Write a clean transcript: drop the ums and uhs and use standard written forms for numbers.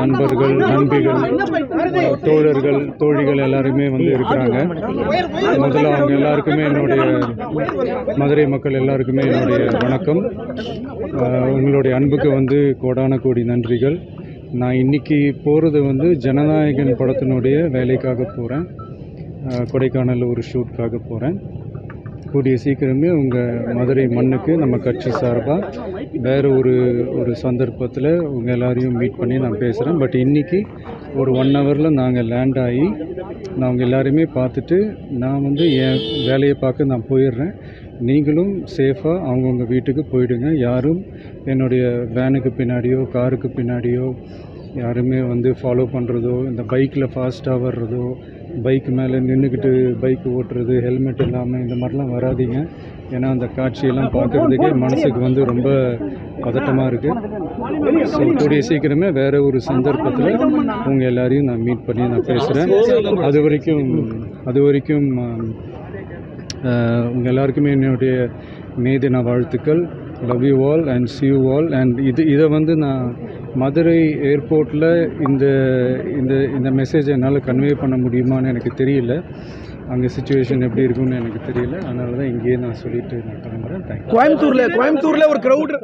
நண்பர்கள், நண்பிகள், தோழர்கள், தோழிகள் எல்லாருமே வந்து இருக்கிறாங்க. முதல்ல அவங்க எல்லாருக்குமே என்னுடைய மதுரை மக்கள் எல்லாருக்குமே என்னுடைய வணக்கம். உங்களுடைய அன்புக்கு வந்து கோடான கோடி நன்றிகள். நான் இன்றைக்கி போகிறது வந்து ஜனநாயகன் படத்தினுடைய வேலைக்காக போகிறேன். கொடைக்கானலில் ஒரு ஷூட்காக போகிறேன். கூடிய சீக்கிரமே உங்கள் மதுரை மண்ணுக்கு நம்ம கட்சி சார்பாக வேறு ஒரு சந்தர்ப்பத்தில் உங்கள் எல்லாரையும் மீட் பண்ணி நான் பேசுகிறேன். பட் இன்றைக்கி ஒரு 1 ஹவரில் நாங்கள் லேண்ட் ஆகி நான் உங்கள் எல்லாரையுமே பார்த்துட்டு நான் வந்து என் வேலையை பார்க்க நான் போயிடுறேன். நீங்களும் சேஃபாக அவங்கவுங்க வீட்டுக்கு போயிடுங்க. யாரும் என்னுடைய வேனுக்கு பின்னாடியோ காருக்கு பின்னாடியோ யாருமே வந்து ஃபாலோ பண்ணுறதோ, இந்த பைக்கில் ஃபாஸ்ட்டாக வர்றதோ, பைக் மேலே நின்றுக்கிட்டு பைக் ஓட்டுறது, ஹெல்மெட் இல்லாமல் இந்த மாதிரிலாம் வராதீங்க. ஏன்னா அந்த காட்சியெல்லாம் பார்க்குறதுக்கே மனசுக்கு வந்து ரொம்ப பதட்டமாக இருக்குது. ஸோ கூடிய சீக்கிரமே வேறு ஒரு சந்தர்ப்பத்தில் உங்கள் எல்லாரையும் நான் மீட் பண்ணி நான் பேசுகிறேன். அது வரைக்கும் உங்கள் எல்லாருக்குமே என்னுடைய மே தின வாழ்த்துக்கள். Love you all and see you all. And இதை வந்து நான் மதுரை ஏர்போர்ட்டில் இந்த மெசேஜை என்னால் கன்வே பண்ண முடியுமான்னு எனக்கு தெரியல. அங்கே சிச்சுவேஷன் எப்படி இருக்குன்னு எனக்கு தெரியல. அதனால தான் இங்கேயே நான் சொல்லிவிட்டு நான் கிளம்புறேன். தேங்க்யூ. கோயம்புத்தூரில் ஒரு க்ரௌட்